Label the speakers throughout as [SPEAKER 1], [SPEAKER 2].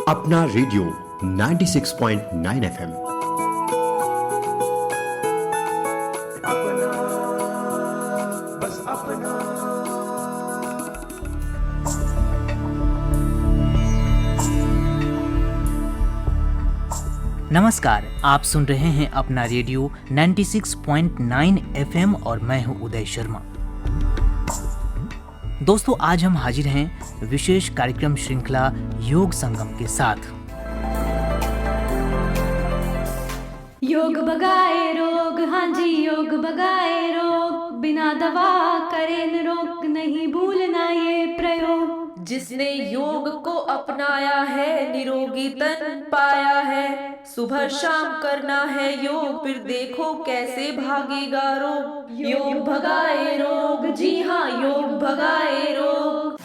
[SPEAKER 1] अपना radio 96.9 FM.
[SPEAKER 2] बस अपना।
[SPEAKER 3] नमस्कार, आप सुन रहे हैं अपना रेडियो 96.9 एफएम और मैं हूं उदय शर्मा। दोस्तों, आज हम हाजिर हैं विशेष कार्यक्रम श्रृंखला योग संगम के साथ।
[SPEAKER 4] योग भगाए रोग, हाँ जी योग भगाए रोग, बिना दवा करे निरोग, नहीं भूलना ये प्रयोग।
[SPEAKER 5] जिसने योग को अपनाया है निरोगी तन पाया है। सुबह शाम करना है योग, फिर देखो कैसे भागेगा रोग। योग भगाए रोग, जी हाँ योग भगाए रोग।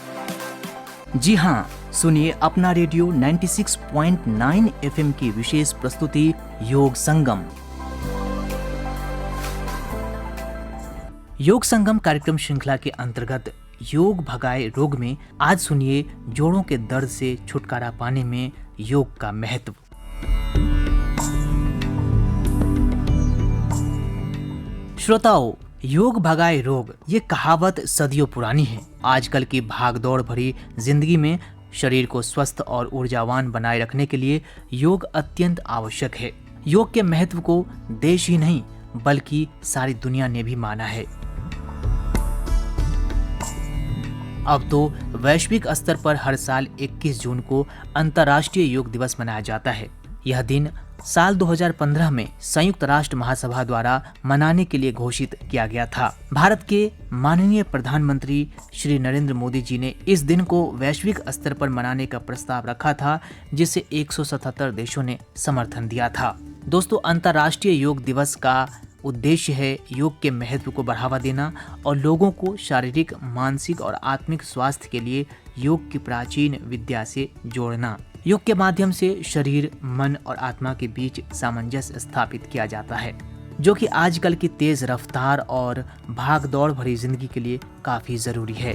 [SPEAKER 3] जी हाँ, सुनिए अपना रेडियो 96.9 एफएम की विशेष प्रस्तुति योग संगम। योग संगम कार्यक्रम श्रृंखला के अंतर्गत योग भगाए रोग में आज सुनिए जोड़ों के दर्द से छुटकारा पाने में योग का महत्व। श्रोताओ, योग भगाए रोग ये कहावत सदियों पुरानी है। आजकल की भागदौड़ भरी जिंदगी में शरीर को स्वस्थ और ऊर्जावान बनाए रखने के लिए योग अत्यंत आवश्यक है। योग के महत्व को देश ही नहीं बल्कि सारी दुनिया ने भी माना है। अब तो वैश्विक स्तर पर हर साल 21 जून को अंतर्राष्ट्रीय योग दिवस मनाया जाता है। यह दिन साल 2015 में संयुक्त राष्ट्र महासभा द्वारा मनाने के लिए घोषित किया गया था। भारत के माननीय प्रधानमंत्री श्री नरेंद्र मोदी जी ने इस दिन को वैश्विक स्तर पर मनाने का प्रस्ताव रखा था, जिसे 177 देशों ने समर्थन दिया था। दोस्तों, अंतर्राष्ट्रीय योग दिवस का उद्देश्य है योग के महत्व को बढ़ावा देना और लोगों को शारीरिक, मानसिक और आत्मिक स्वास्थ्य के लिए योग की प्राचीन विद्या से जोड़ना। योग के माध्यम से शरीर, मन और आत्मा के बीच सामंजस्य स्थापित किया जाता है, जो कि आजकल की तेज रफ्तार और भागदौड़ भरी जिंदगी के लिए काफी जरूरी है।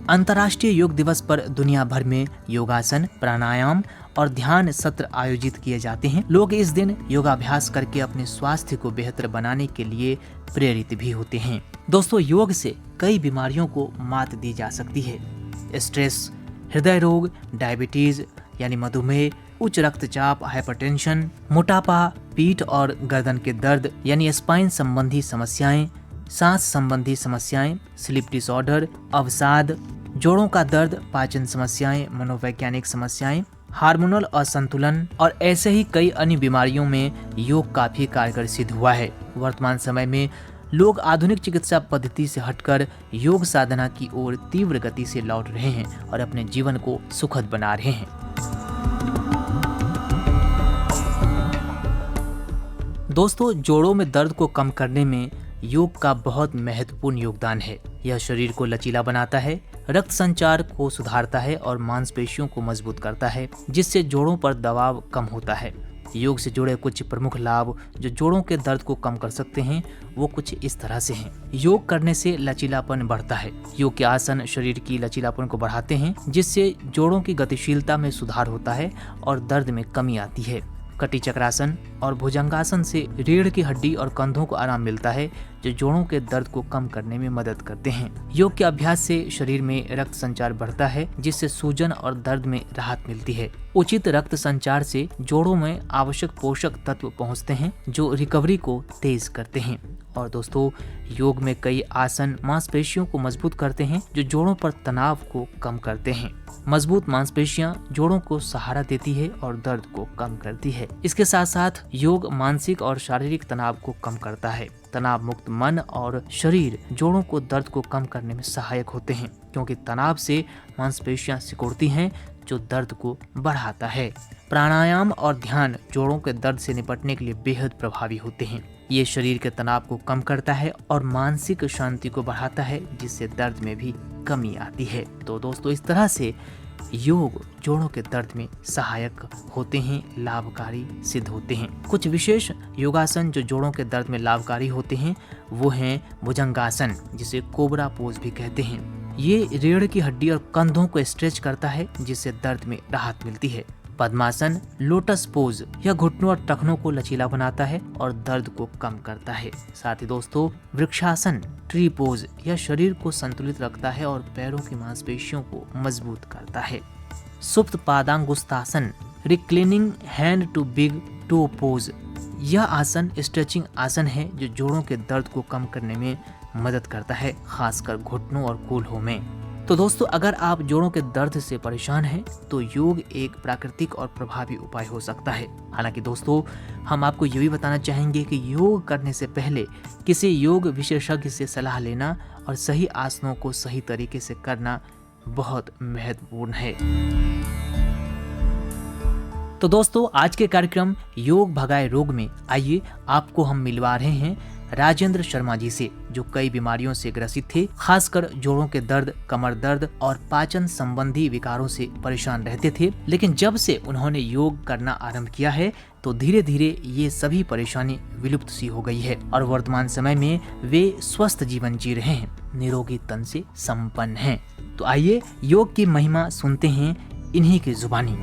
[SPEAKER 3] अंतर्राष्ट्रीय योग दिवस पर दुनिया भर में योगासन, प्राणायाम और ध्यान सत्र आयोजित किए जाते हैं। लोग इस दिन योगाभ्यास करके अपने स्वास्थ्य को बेहतर बनाने के लिए प्रेरित भी होते हैं। दोस्तों, योग से कई बीमारियों को मात दी जा सकती है। स्ट्रेस, हृदय रोग, डायबिटीज यानी मधुमेह, उच्च रक्तचाप, हाइपरटेंशन, मोटापा, पीठ और गर्दन के दर्द यानी स्पाइन संबंधी समस्याएं, सांस संबंधी समस्याएं, स्लीप डिसऑर्डर, अवसाद, जोड़ों का दर्द, पाचन समस्याएं, मनोवैज्ञानिक समस्याएं, हार्मोनल असंतुलन और ऐसे ही कई अन्य बीमारियों में योग काफी कारगर सिद्ध हुआ है। वर्तमान समय में लोग आधुनिक चिकित्सा पद्धति से हटकर योग साधना की ओर तीव्र गति से लौट रहे हैं और अपने जीवन को सुखद बना रहे हैं। दोस्तों, जोड़ों में दर्द को कम करने में योग का बहुत महत्वपूर्ण योगदान है। यह शरीर को लचीला बनाता है, रक्त संचार को सुधारता है और मांसपेशियों को मजबूत करता है, जिससे जोड़ों पर दबाव कम होता है। योग से जुड़े कुछ प्रमुख लाभ जो जोड़ों के दर्द को कम कर सकते हैं वो कुछ इस तरह से हैं। योग करने से लचीलापन बढ़ता है। योग के आसन शरीर की लचीलापन को बढ़ाते हैं, जिससे जोड़ों की गतिशीलता में सुधार होता है और दर्द में कमी आती है। कटी चक्रासन और भुजंगासन से रीढ़ की हड्डी और कंधों को आराम मिलता है, जो जोड़ों के दर्द को कम करने में मदद करते हैं। योग के अभ्यास से शरीर में रक्त संचार बढ़ता है, जिससे सूजन और दर्द में राहत मिलती है। उचित रक्त संचार से जोड़ों में आवश्यक पोषक तत्व पहुंचते हैं, जो रिकवरी को तेज करते हैं। और दोस्तों, योग में कई आसन मांसपेशियों को मजबूत करते हैं, जो जोड़ों पर तनाव को कम करते हैं। मजबूत मांसपेशियां जोड़ों को सहारा देती है और दर्द को कम करती है। इसके साथ साथ योग मानसिक और शारीरिक तनाव को कम करता है। तनाव मुक्त मन और शरीर जोड़ों को दर्द को कम करने में सहायक होते हैं, क्योंकि तनाव से मांसपेशियां सिकुड़ती हैं, जो दर्द को बढ़ाता है। प्राणायाम और ध्यान जोड़ों के दर्द से निपटने के लिए बेहद प्रभावी होते हैं। ये शरीर के तनाव को कम करता है और मानसिक शांति को बढ़ाता है, जिससे दर्द में भी कमी आती है। तो दोस्तों, इस तरह से योग जोड़ों के दर्द में सहायक होते हैं, लाभकारी सिद्ध होते हैं। कुछ विशेष योगासन जो जोड़ों के दर्द में लाभकारी होते हैं वो हैं भुजंगासन, जिसे कोबरा पोज भी कहते हैं। ये रीढ़ की हड्डी और कंधों को स्ट्रेच करता है, जिससे दर्द में राहत मिलती है। पद्मासन लोटस पोज यह घुटनों और टखनों को लचीला बनाता है और दर्द को कम करता है। साथ ही दोस्तों वृक्षासन ट्री पोज यह शरीर को संतुलित रखता है और पैरों की मांसपेशियों को मजबूत करता है। Supta Padangusthasana reclining hand to big toe pose यह आसन स्ट्रेचिंग आसन है जो जोड़ों के दर्द को कम करने में मदद करता है, खासकर घुटनों और कूल्हों में। तो दोस्तों अगर आप जोड़ों के दर्द से परेशान हैं तो योग एक प्राकृतिक और प्रभावी उपाय हो सकता है। हालांकि दोस्तों हम आपको ये भी बताना चाहेंगे कि योग करने से पहले किसी योग विशेषज्ञ से सलाह लेना और सही आसनों को सही तरीके से करना बहुत महत्वपूर्ण है। तो दोस्तों आज के कार्यक्रम योग भगाए रोग में आइए आपको हम मिलवा रहे हैं राजेंद्र शर्मा जी से, जो कई बीमारियों से ग्रसित थे, खासकर जोड़ों के दर्द, कमर दर्द और पाचन संबंधी विकारों से परेशान रहते थे। लेकिन जब से उन्होंने योग करना आरंभ किया है तो धीरे धीरे ये सभी परेशानी विलुप्त सी हो गई है और वर्तमान समय में वे स्वस्थ जीवन जी रहे हैं, निरोगी तन से संपन्न हैं। तो आइए योग की महिमा सुनते हैं इन्हीं की जुबानी।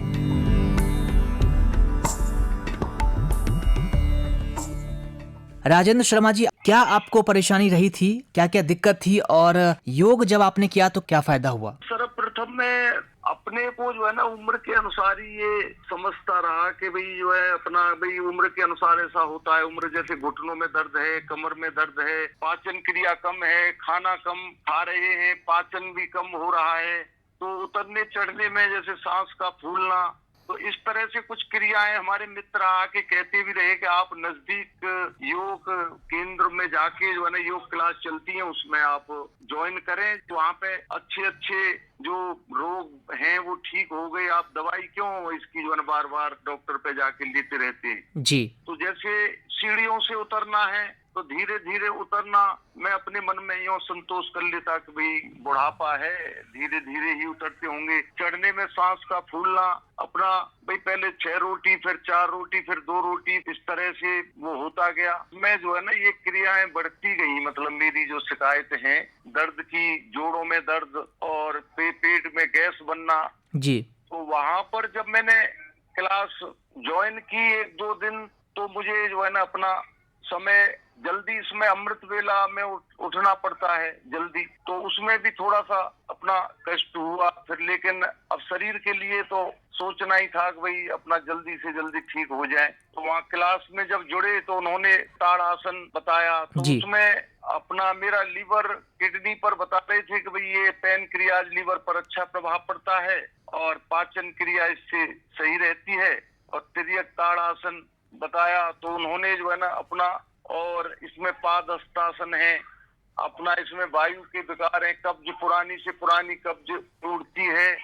[SPEAKER 3] राजेंद्र शर्मा जी, क्या आपको परेशानी रही थी, क्या क्या दिक्कत थी और योग जब आपने किया तो क्या फायदा हुआ?
[SPEAKER 6] सर्वप्रथम मैं अपने को जो है ना उम्र के अनुसार ही ये समझता रहा कि भाई जो है अपना भाई उम्र के अनुसार ऐसा होता है। उम्र जैसे घुटनों में दर्द है, कमर में दर्द है, पाचन क्रिया कम है, खाना कम खा रहे हैं, पाचन भी कम हो रहा है, तो उतरने चढ़ने में जैसे सांस का फूलना, तो इस तरह से कुछ क्रियाएं हमारे मित्र आके कहते भी रहे कि आप नजदीक योग केंद्र में जाके जो है ना योग क्लास चलती है उसमें आप ज्वाइन करें, तो वहाँ पे अच्छे अच्छे जो रोग हैं वो ठीक हो गए, आप दवाई क्यों इसकी जो है ना बार बार डॉक्टर पे जाके लेते रहते हैं
[SPEAKER 3] जी।
[SPEAKER 6] तो जैसे सीढ़ियों से उतरना है तो धीरे धीरे उतरना, मैं अपने मन में यूं संतोष कर लेता कि भाई बुढ़ापा है, धीरे धीरे ही उतरते होंगे। चढ़ने में सांस का फूलना, अपना भाई पहले 6 रोटी फिर 4 रोटी फिर 2 रोटी, इस तरह से वो होता गया। मैं जो है ना ये क्रियाएं बढ़ती गई, मतलब मेरी जो शिकायत है दर्द की, जोड़ों में दर्द और पेट में गैस बनना
[SPEAKER 3] जी,
[SPEAKER 6] तो वहां पर जब मैंने क्लास ज्वाइन की 1-2 दिन, तो मुझे जो है ना अपना समय जल्दी, इसमें अमृत वेला में उठना पड़ता है जल्दी, तो उसमें भी थोड़ा सा अपना कष्ट हुआ फिर, लेकिन अब शरीर के लिए तो सोचना ही था कि भाई अपना जल्दी से जल्दी ठीक हो जाए। तो वहाँ क्लास में जब जुड़े तो उन्होंने ताड़ासन बताया, तो उसमें अपना मेरा लीवर किडनी पर बता रहे थे कि भाई ये पैनक्रियाज लीवर पर अच्छा प्रभाव पड़ता है और पाचन क्रिया इससे सही रहती है, और तिर्यक ताड़ासन बताया तो उन्होंने जो है ना अपना, और इसमें पादहस्तासन है अपना, इसमें वायु के विकार है, कब्ज पुरानी से पुरानी कब्ज टूटती है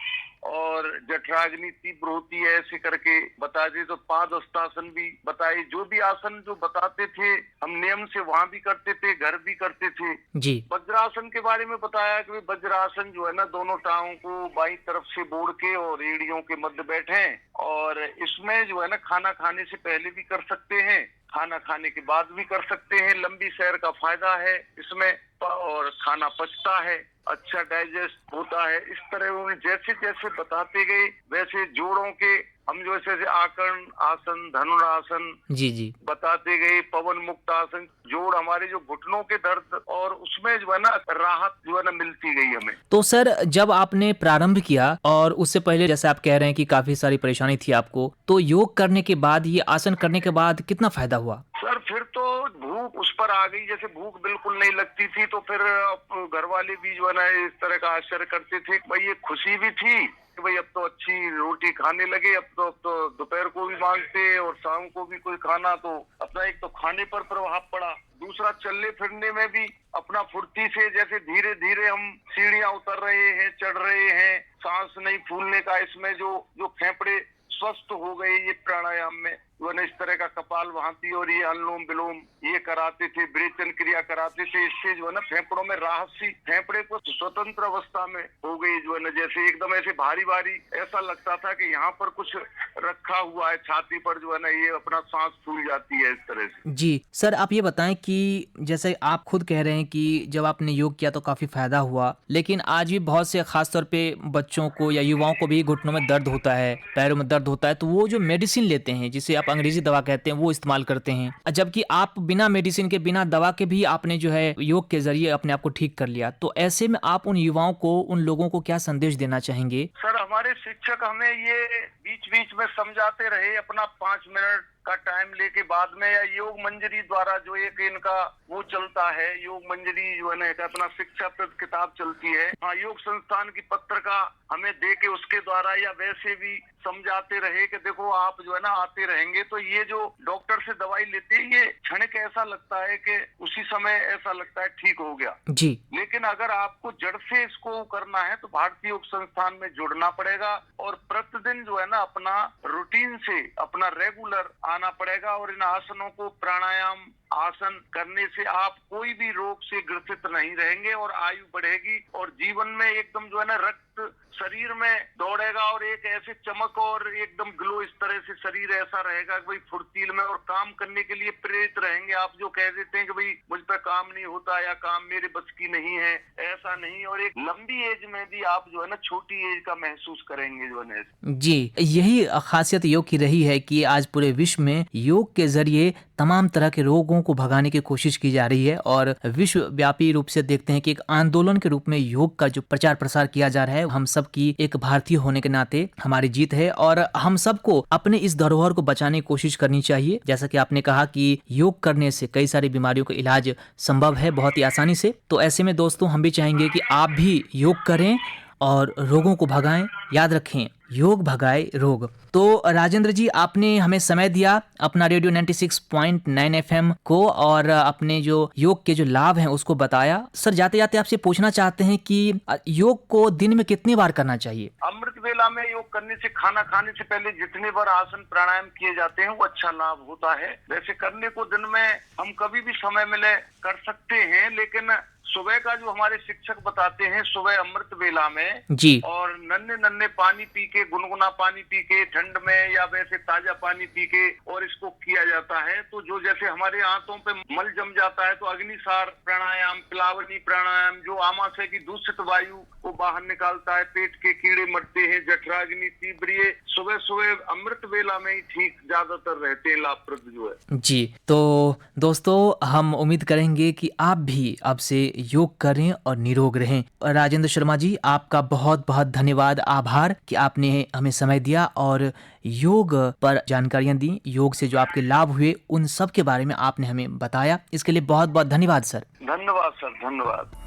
[SPEAKER 6] और जठराग्नि तीव्र होती है, ऐसे करके बता दी। तो पादहस्तासन भी बताए, जो भी आसन जो बताते थे हम नियम से वहाँ भी करते थे, घर भी करते थे
[SPEAKER 3] जी।
[SPEAKER 6] वज्रासन के बारे में बताया कि वज्रासन जो है ना दोनों टांगों को बाईं तरफ से बोड़ के और एड़ियों के मध्य बैठे, और इसमें जो है ना खाना खाने से पहले भी कर सकते हैं, खाना खाने के बाद भी कर सकते हैं। लंबी सैर का फायदा है इसमें, और खाना पचता है, अच्छा डाइजेस्ट होता है। इस तरह उन्हें जैसे जैसे बताते गए वैसे जोड़ों के हम जो जैसे आकर्ण आसन, धनुरासन
[SPEAKER 3] जी जी
[SPEAKER 6] बताते गए, पवन मुक्त आसन, जोड़ हमारे जो घुटनों के दर्द, और उसमें जो है ना राहत जो है ना मिलती गई हमें।
[SPEAKER 3] तो सर जब आपने प्रारंभ किया और उससे पहले जैसे आप कह रहे हैं कि काफी सारी परेशानी थी आपको, तो योग करने के बाद, ये आसन करने के बाद कितना फायदा हुआ?
[SPEAKER 6] सर फिर तो भूख उस पर आ गई, जैसे भूख बिल्कुल नहीं लगती थी, तो फिर घर वाले भी जो है ना इस तरह का आश्चर्य करते थे। भाई ये खुशी भी थी कि भाई अब तो अच्छी रोटी खाने लगे, अब तो दोपहर को भी मांगते और शाम को भी कोई खाना, तो अपना एक तो खाने पर प्रभाव पड़ा, दूसरा चलने फिरने में भी अपना फुर्ती से, जैसे धीरे धीरे हम सीढ़ियां उतर रहे हैं, चढ़ रहे हैं, सांस नहीं फूलने का, इसमें जो फेफड़े स्वस्थ हो गए ये प्राणायाम में, जो है ना इस तरह का कपाल भाती और ये अनुलोम विलोम ये कराते थे, विरेचन क्रिया कराते थे। इससे जो है ना फेफड़ों में राहत सी, फेफड़े को स्वतंत्र अवस्था में हो गई, जो है ना जैसे एकदम ऐसे भारी भारी ऐसा लगता था कि यहाँ पर कुछ रखा हुआ है, छाती पर जो है ना ये अपना सांस फूल जाती है इस तरह से।
[SPEAKER 3] जी सर, आप ये बताएं कि जैसे आप खुद कह रहे हैं कि जब आपने योग किया तो काफी फायदा हुआ, लेकिन आज भी बहुत से खासतौर पे बच्चों को या युवाओं को भी घुटनों में दर्द होता है, पैरों में दर्द होता है, तो वो जो मेडिसिन लेते हैं जिसे आप अंग्रेजी दवा कहते हैं वो इस्तेमाल करते हैं, जबकि आप बिना मेडिसिन के बिना दवा के भी आपने जो है योग के जरिए अपने आप को ठीक कर लिया। तो ऐसे में आप उन युवाओं को, उन लोगों को क्या संदेश देना चाहेंगे?
[SPEAKER 6] सर, हमारे शिक्षक हमें ये बीच बीच में समझाते रहे, अपना 5 मिनट का टाइम लेके बाद में, या योग मंजरी द्वारा जो एक इनका वो चलता है, योग मंजरी जो है ना अपना शिक्षा पर किताब चलती है, हाँ, योग संस्थान की पत्रिका हमें दे के उसके द्वारा या वैसे भी समझाते रहे कि देखो आप जो है ना आते रहेंगे तो ये जो डॉक्टर से दवाई लेते हैं ये क्षणिक ऐसा लगता है कि उसी समय ऐसा लगता है ठीक हो गया
[SPEAKER 3] जी,
[SPEAKER 6] लेकिन अगर आपको जड़ से इसको करना है तो भारतीय योग संस्थान में जुड़ना पड़ेगा और प्रतिदिन जो है ना अपना रूटीन से अपना रेगुलर आना पड़ेगा। और इन आसनों को, प्राणायाम आसन करने से आप कोई भी रोग से ग्रसित नहीं रहेंगे और आयु बढ़ेगी और जीवन में एकदम जो है ना रक्त शरीर में दौड़ेगा और एक ऐसे चमक और एकदम ग्लो, इस तरह से शरीर ऐसा रहेगा कि भाई फुर्तील में और काम करने के लिए प्रेरित रहेंगे। आप जो कह देते हैं कि भाई मुझ पर काम नहीं होता या काम मेरे बस की नहीं है, ऐसा नहीं। और एक लंबी एज में भी आप जो है ना छोटी एज का महसूस करेंगे जो है ना।
[SPEAKER 3] जी, यही खासियत योग की रही है कि आज पूरे विश्व में योग के जरिए तमाम तरह के रोगों को भगाने की कोशिश की जा रही है और विश्वव्यापी रूप से देखते हैं कि एक आंदोलन के रूप में योग का जो प्रचार प्रसार किया जा रहा है, हम सब की एक भारतीय होने के नाते हमारी जीत है और हम सबको अपने इस धरोहर को बचाने की कोशिश करनी चाहिए। जैसा कि आपने कहा कि योग करने से कई सारी बीमारियों का इलाज संभव है बहुत ही आसानी से। तो ऐसे में दोस्तों हम भी चाहेंगे कि आप भी योग करें और रोगों को भगाएं। याद रखें, योग भगाए रोग। तो राजेंद्र जी, आपने हमें समय दिया अपना रेडियो 96.9 FM को और अपने जो योग के जो लाभ हैं उसको बताया। सर, जाते जाते आपसे पूछना चाहते हैं कि योग को दिन में कितनी बार करना चाहिए?
[SPEAKER 6] अमृत वेला में योग करने से, खाना खाने से पहले जितने बार आसन प्राणायाम किए जाते हैं वो अच्छा लाभ होता है। वैसे करने को दिन में हम कभी भी समय मिले कर सकते हैं, लेकिन सुबह का जो हमारे शिक्षक बताते हैं, सुबह अमृत वेला में
[SPEAKER 3] जी, और
[SPEAKER 6] नन्हे नन्हे पानी पी के, गुनगुना पानी पी के, ठंड में या वैसे ताजा पानी पी के और इसको किया जाता है। तो जो जैसे हमारे आंतों पे मल जम जाता है तो अग्निसार प्राणायाम, प्लावनी प्राणायाम जो आमाशय की दूषित वायु को बाहर निकालता है, पेट के कीड़े मरते हैं, जठराग्नि, तीव्रिय सुबह सुबह अमृत वेला में ही ठीक ज्यादातर रहते हैं, लाभप्रद जो है।
[SPEAKER 3] जी, तो दोस्तों हम उम्मीद करेंगे कि आप भी अब से योग करें और निरोग रहें। राजेंद्र शर्मा जी, आपका बहुत बहुत धन्यवाद, आभार कि आपने हमें समय दिया और योग पर जानकारियां दी। योग से जो आपके लाभ हुए उन सब के बारे में आपने हमें बताया, इसके लिए बहुत बहुत धन्यवाद सर।
[SPEAKER 6] धन्यवाद सर, धन्यवाद।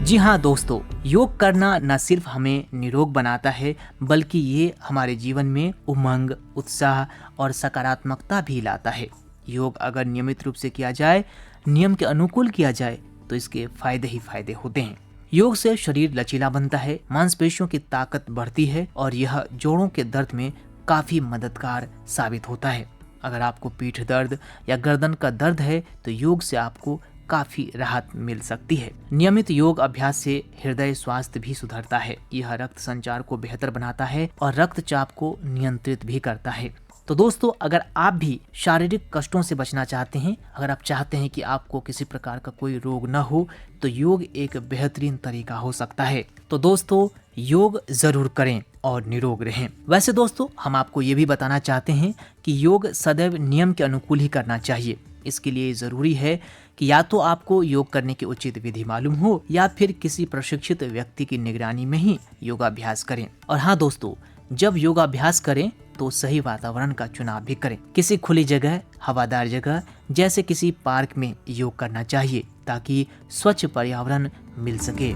[SPEAKER 3] जी हाँ दोस्तों, योग करना न सिर्फ हमें निरोग बनाता है बल्कि ये हमारे जीवन में उमंग, उत्साह और सकारात्मकता भी लाता है। योग अगर नियमित रूप से किया जाए, नियम के अनुकूल किया जाए तो इसके फायदे ही फायदे होते हैं। योग से शरीर लचीला बनता है, मांसपेशियों की ताकत बढ़ती है और यह जोड़ों के दर्द में काफी मददगार साबित होता है। अगर आपको पीठ दर्द या गर्दन का दर्द है तो योग से आपको काफी राहत मिल सकती है। नियमित योग अभ्यास से हृदय स्वास्थ्य भी सुधरता है। यह रक्त संचार को बेहतर बनाता है और रक्तचाप को नियंत्रित भी करता है। तो दोस्तों, अगर आप भी शारीरिक कष्टों से बचना चाहते हैं, अगर आप चाहते हैं कि आपको किसी प्रकार का कोई रोग न हो, तो योग एक बेहतरीन तरीका हो सकता है। तो दोस्तों, योग जरूर करें और निरोग रहें। वैसे दोस्तों, हम आपको ये भी बताना चाहते हैं कि योग सदैव नियम के अनुकूल ही करना चाहिए। इसके लिए जरूरी है कि या तो आपको योग करने की उचित विधि मालूम हो या फिर किसी प्रशिक्षित व्यक्ति की निगरानी में ही योगाभ्यास करें। और हाँ दोस्तों, जब योगाभ्यास करें तो सही वातावरण का चुनाव भी करें। किसी खुली जगह, हवादार जगह जैसे किसी पार्क में योग करना चाहिए ताकि स्वच्छ पर्यावरण मिल सके।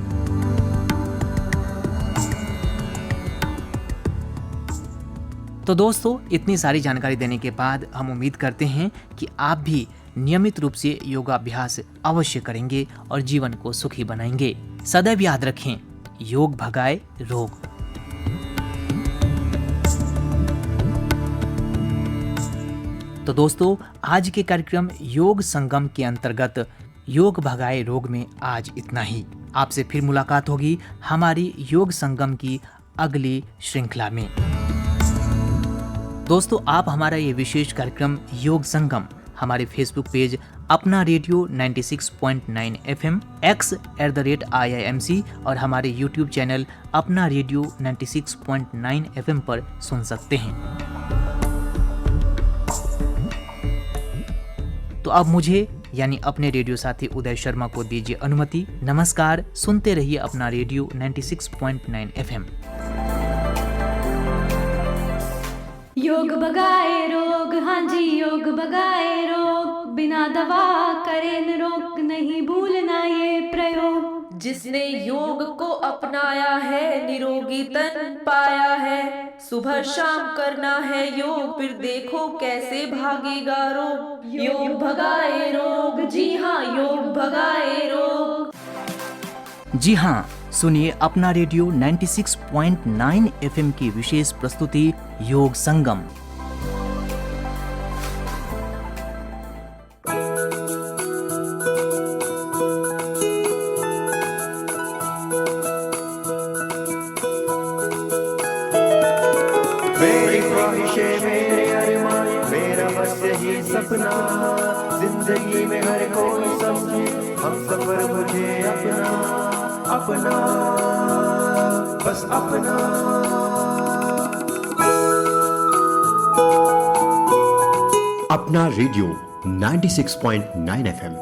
[SPEAKER 3] तो दोस्तों, इतनी सारी जानकारी देने के बाद हम उम्मीद करते हैं कि आप भी नियमित रूप से योगाभ्यास अवश्य करेंगे और जीवन को सुखी बनाएंगे। सदैव याद रखें, योग भगाए रोग। तो दोस्तों, आज के कार्यक्रम योग संगम के अंतर्गत योग भगाए रोग में आज इतना ही। आपसे फिर मुलाकात होगी हमारी योग संगम की अगली श्रृंखला में। दोस्तों, आप हमारा ये विशेष कार्यक्रम योग संगम हमारे फेसबुक पेज अपना रेडियो 96.9 FM @IIMC और हमारे यूट्यूब चैनल अपना रेडियो 96.9 FM पर सुन सकते हैं। तो अब मुझे यानी अपने रेडियो साथी उदय शर्मा को दीजिए अनुमति। नमस्कार, सुनते रहिए अपना रेडियो 96.9 FM।
[SPEAKER 4] योग भगाए रोग, हाँ जी योग भगाए रोग, बिना दवा करे निरोग, नहीं भूलना ये प्रयोग।
[SPEAKER 5] जिसने योग को अपनाया है निरोगी तन पाया है, सुबह शाम करना है योग, फिर देखो कैसे भागेगा रोग। योग भगाए रोग, जी हाँ योग भगाए रोग।
[SPEAKER 3] जी हाँ, सुनिए अपना रेडियो 96.9 FM की विशेष प्रस्तुति योग संगम।
[SPEAKER 2] मेरी ख्वाहिशें मेरे अरमान, मेरा बस यही सपना, जिंदगी में हर कोई समझे हम सफर मुझे अपना अपना, बस अपना।
[SPEAKER 1] अपना रेडियो 96.9 FM